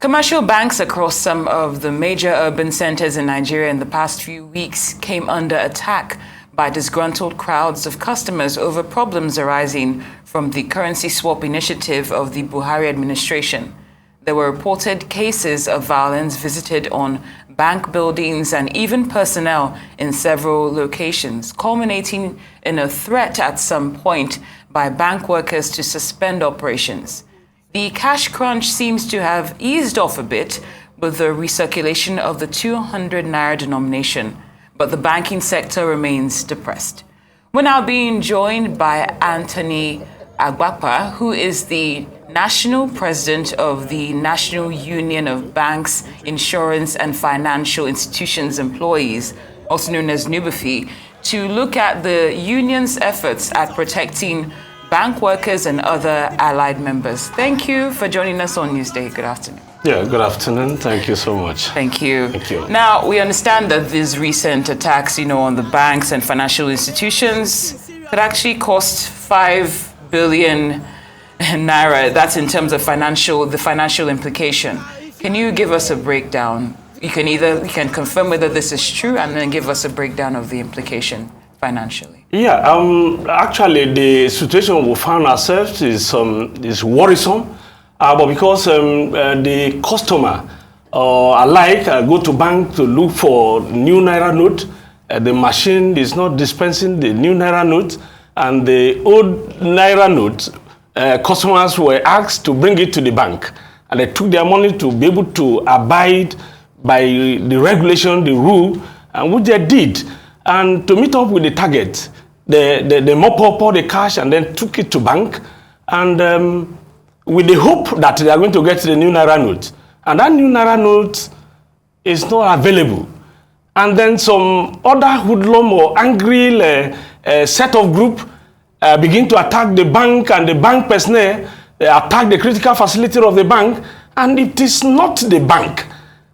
Commercial banks across some of the major urban centers in Nigeria in the past few weeks came under attack by disgruntled crowds of customers over problems arising from the currency swap initiative of the Buhari administration. There were reported cases of violence visited on bank buildings and even personnel in several locations, culminating in a threat at some point by bank workers to suspend operations. The cash crunch seems to have eased off a bit with the recirculation of the 200 naira denomination, but the banking sector remains depressed. We're now being joined by Anthony Abakpa, who is the National President of the National Union of Banks, Insurance and Financial Institutions Employees, also known as NUBIFIE, to look at the union's efforts at protecting bank workers and other allied members. Thank you for joining us on Newsday. Good afternoon. Yeah, good afternoon. Thank you so much. Thank you. Thank you. Now, we understand that these recent attacks, on the banks and financial institutions could actually cost 5 billion naira. That's in terms of the financial implication. Can you give us a breakdown? You can confirm whether this is true and then give us a breakdown of the implication financially. Yeah, actually the situation we found ourselves is worrisome, but because the customer alike go to bank to look for new naira note, the machine is not dispensing the new naira note, and the old naira note, customers were asked to bring it to the bank, and they took their money to be able to abide by the regulation, the rule, and which they did. And to meet up with the target, they mop up all the cash and then took it to bank, and with the hope that they are going to get the new naira note. And that new naira note is not available. And then some other hoodlum or angry set of group begin to attack the bank and the bank personnel, attack the critical facility of the bank, and it is not the bank.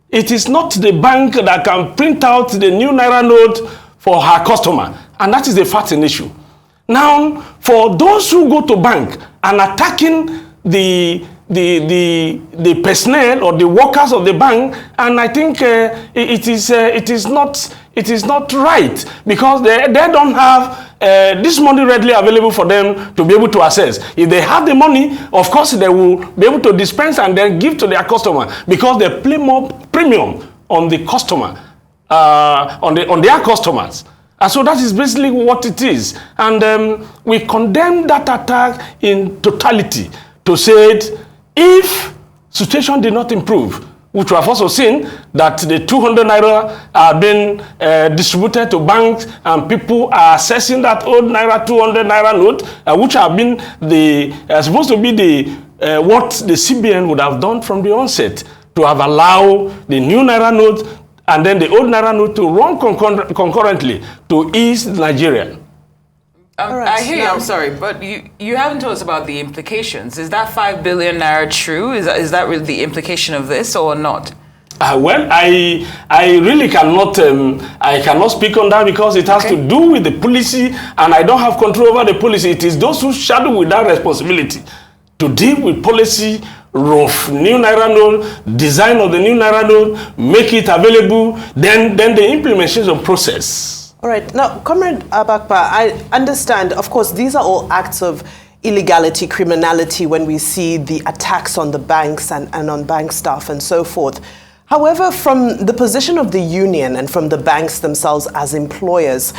It is not the bank that can print out the new naira note for her customer, and that is the fact and issue. Now, for those who go to bank and attacking the personnel or the workers of the bank, and I think it is not right, because they don't have this money readily available for them to be able to access. If they have the money, of course they will be able to dispense and then give to their customer, because they play more premium on the customer, on their customers. And so that is basically what it is. And we condemn that attack in totality, to say if situation did not improve, which we have also seen that the 200 naira are being distributed to banks, and people are accessing that old naira 200 naira note, which have been supposed to be the what the CBN would have done from the onset, to have allowed the new naira note and then the old naira note to run concurrently to ease Nigeria. Right, I hear you, I'm sorry, but you haven't told us about the implications. Is that 5 billion naira true? Is that really the implication of this or not? Well, I really cannot speak on that, because it has to do with the policy, and I don't have control over the policy. It is those who shadow with that responsibility to deal with policy, rough new naira note, design of the new naira note, make it available, then the implementation process. All right. Now, Comrade Abakpa, I understand, of course, these are all acts of illegality, criminality, when we see the attacks on the banks and on bank staff and so forth. However, from the position of the union and from the banks themselves as employers,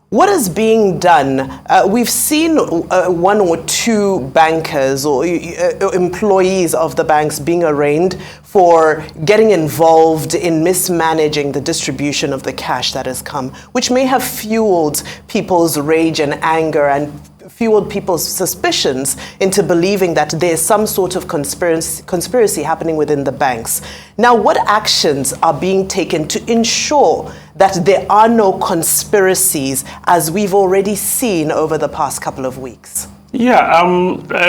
what is being done? We've seen one or two bankers or employees of the banks being arraigned for getting involved in mismanaging the distribution of the cash that has come, which may have fueled people's rage and anger and fueled people's suspicions into believing that there's some sort of conspiracy happening within the banks. Now, what actions are being taken to ensure that there are no conspiracies, as we've already seen over the past couple of weeks? Yeah,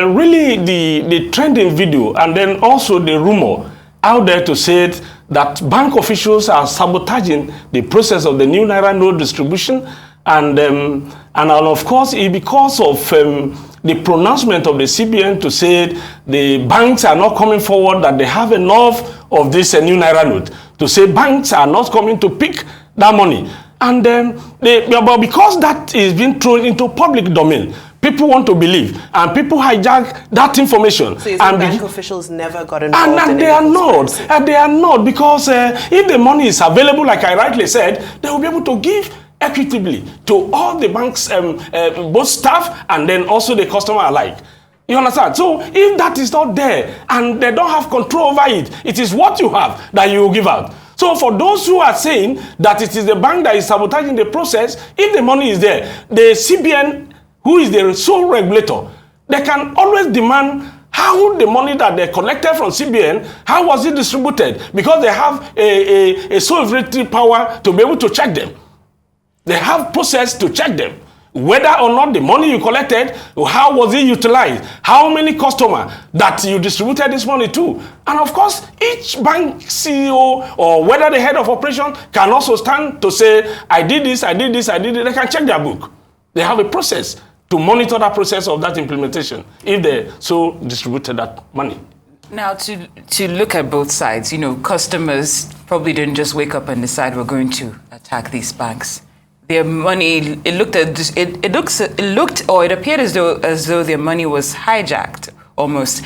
really the trending video, and then also the rumor out there to say that bank officials are sabotaging the process of the new naira note distribution, and of course, because of the pronouncement of the CBN to say the banks are not coming forward, that they have enough of this new Naira note, to say banks are not coming to pick that money. And but because that is being thrown into public domain, people want to believe, and people hijack that information. So you think bank officials never got involved? And they are not. And they are not, because if the money is available, like I rightly said, they will be able to give equitably to all the banks, both staff and then also the customer alike. You understand? So if that is not there and they don't have control over it, it is what you have that you will give out. So for those who are saying that it is the bank that is sabotaging the process, if the money is there, the CBN, who is the sole regulator, they can always demand how the money that they collected from CBN, how was it distributed? Because they have a sole regulatory power to be able to check them. They have process to check them. Whether or not the money you collected, how was it utilized? How many customers that you distributed this money to? And of course, each bank CEO or whether the head of operation can also stand to say, I did this, I did this, I did it. They can check their book. They have a process to monitor that process of that implementation if they so distributed that money. Now, to look at both sides, you know, customers probably didn't just wake up and decide we're going to attack these banks. Their money, it appeared as though their money was hijacked almost.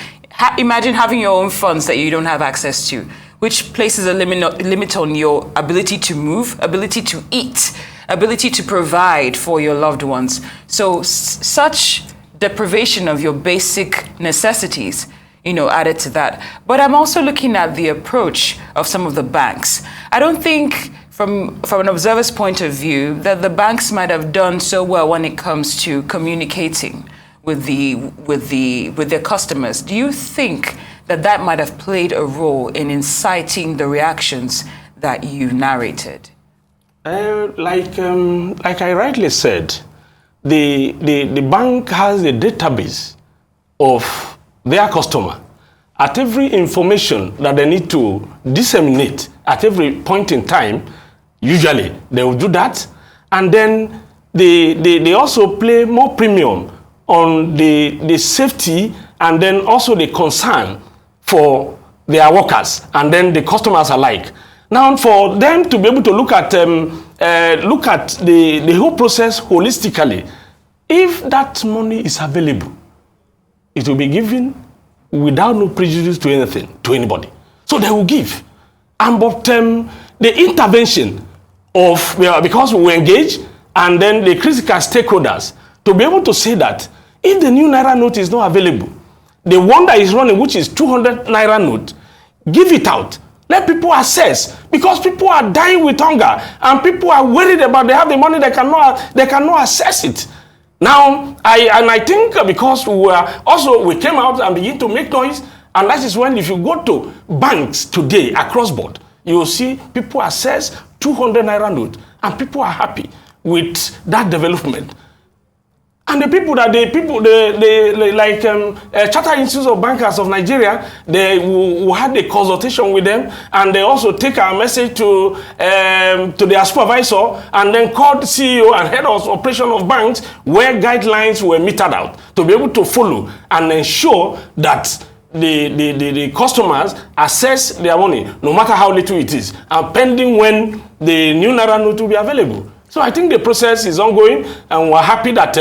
Imagine having your own funds that you don't have access to, which places a limit on your ability to move, ability to eat, ability to provide for your loved ones. So such deprivation of your basic necessities, you know, added to that. But I'm also looking at the approach of some of the banks. I don't think, from an observer's point of view, that the banks might have done so well when it comes to communicating with their customers. Do you think that might have played a role in inciting the reactions that you narrated? Like I rightly said, the bank has a database of their customer. At every information that they need to disseminate at every point in time, usually they will do that. And then they also play more premium on the safety and then also the concern for their workers and then the customers alike. Now, for them to be able to look at the whole process holistically, if that money is available, it will be given without no prejudice to anything, to anybody. So they will give. And but the intervention of, because we engage, and then the critical stakeholders, to be able to say that if the new Naira note is not available, the one that is running, which is 200 Naira note, give it out. Let people assess, because people are dying with hunger, and people are worried about they have the money, they cannot assess it. Now, I think because we came out and begin to make noise, and that is when if you go to banks today across board, you will see people assess 200 Naira note, and people are happy with that development. And the people that Chartered Institute of Bankers of Nigeria, we had a consultation with them, and they also take our message to their supervisor, and then called the CEO and head of operation of banks, where guidelines were meted out to be able to follow and ensure that the customers assess their money, no matter how little it is, and pending when the new Naira note will be available. So I think the process is ongoing, and we're happy that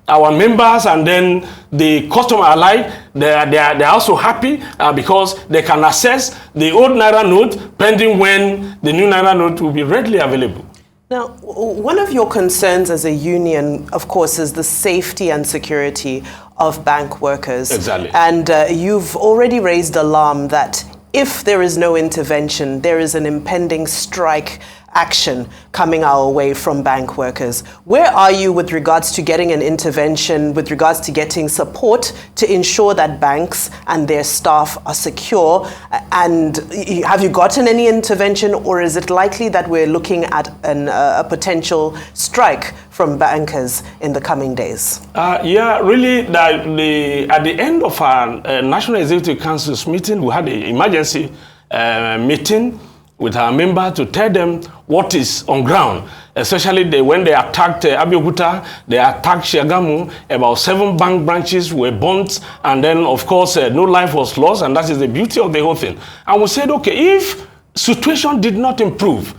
our members and then the customer alike, they're also happy because they can access the old Naira note pending when the new Naira note will be readily available. Now, one of your concerns as a union, of course, is the safety and security of bank workers. Exactly. And you've already raised alarm that if there is no intervention, there is an impending strike action coming our way from bank workers. Where are you with regards to getting an intervention, with regards to getting support to ensure that banks and their staff are secure? And have you gotten any intervention, or is it likely that we're looking at a potential strike from bankers in the coming days? Yeah, really, at the end of our National Executive Council's meeting, we had an emergency meeting with our members to tell them what is on ground, especially when they attacked Abakpa, they attacked Shagamu. About 7 bank branches were burnt, and then, of course, no life was lost, and that is the beauty of the whole thing. And we said, okay, if situation did not improve,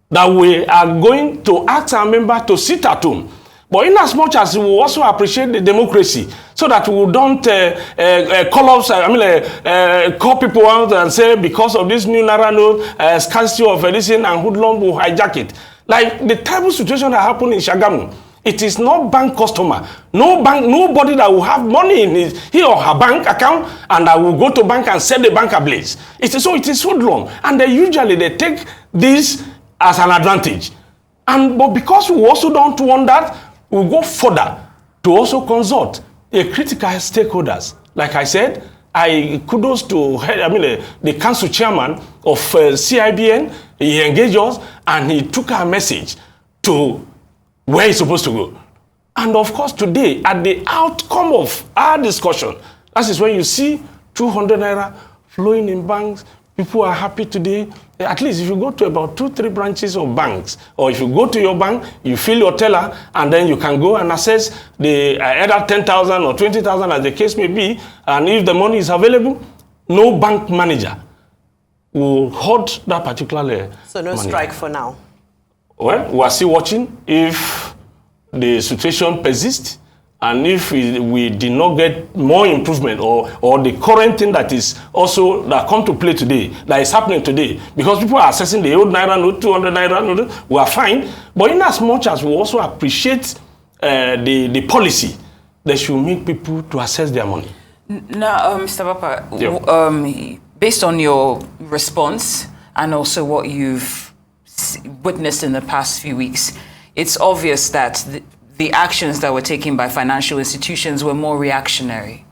that we are going to ask our members to sit at home. But in as much as we also appreciate the democracy, so that we don't call people out and say, because of this new Naira note, scarcity of anything, and hoodlum will hijack it. Like the terrible situation that happened in Shagamu, it is not bank customer. Nobody that will have money in his or her bank account and that will go to bank and set the bank ablaze. It is hoodlum. And they take this as an advantage. But because we also don't want that, we'll go further to also consult a critical stakeholders. Like I said, I kudos to the council chairman of CIBN. He engaged us and he took our message to where it's supposed to go. And of course, today, at the outcome of our discussion, that is when you see 200 Naira flowing in banks. People are happy today. At least if you go to about 2-3 branches of banks, or if you go to your bank, you fill your teller, and then you can go and access the either 10,000 or 20,000 as the case may be. And if the money is available, no bank manager will hold that particular So no money. strike for now. Well, we are still watching if the situation persists. And if we did not get more improvement or the current thing that is also that come to play today, that is happening today, because people are assessing the old Naira note, 200 Naira note, we are fine. But in as much as we also appreciate the policy, they should make people to assess their money. Now, Mr. Abakpa, based on your response and also what you've witnessed in the past few weeks, it's obvious that the actions that were taken by financial institutions were more reactionary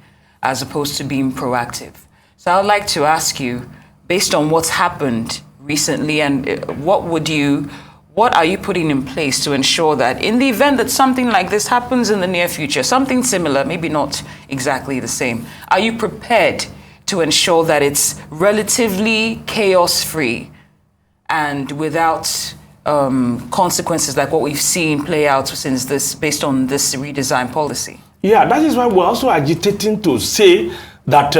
as opposed to being proactive. So I'd like to ask you, based on what's happened recently, and what are you putting in place to ensure that in the event that something like this happens in the near future, something similar, maybe not exactly the same, are you prepared to ensure that it's relatively chaos-free and without consequences like what we've seen play out since this, based on this redesign policy? Yeah, that is why we're also agitating to say that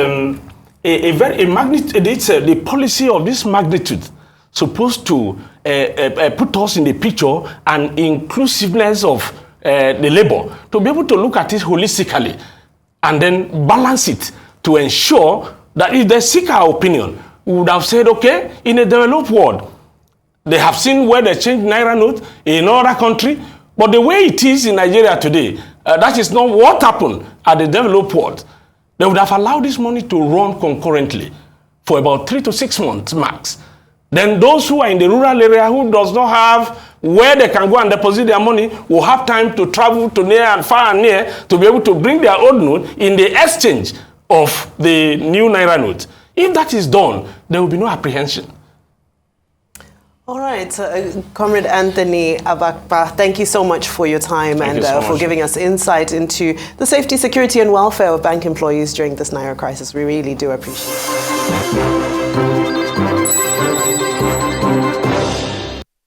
the policy of this magnitude supposed to put us in the picture and inclusiveness of the labor, to be able to look at it holistically and then balance it to ensure that if they seek our opinion, we would have said, okay, in a developed world, they have seen where they change Naira note in another country, but the way it is in Nigeria today, that is not what happened at the developed world. They would have allowed this money to run concurrently for about 3 to 6 months max. Then those who are in the rural area who does not have where they can go and deposit their money will have time to travel to near and far and near to be able to bring their old note in the exchange of the new Naira note. If that is done, there will be no apprehension. All right, Comrade Anthony Abakpa, thank you so much for your time and for giving us insight into the safety, security and welfare of bank employees during this Naira crisis. We really do appreciate it.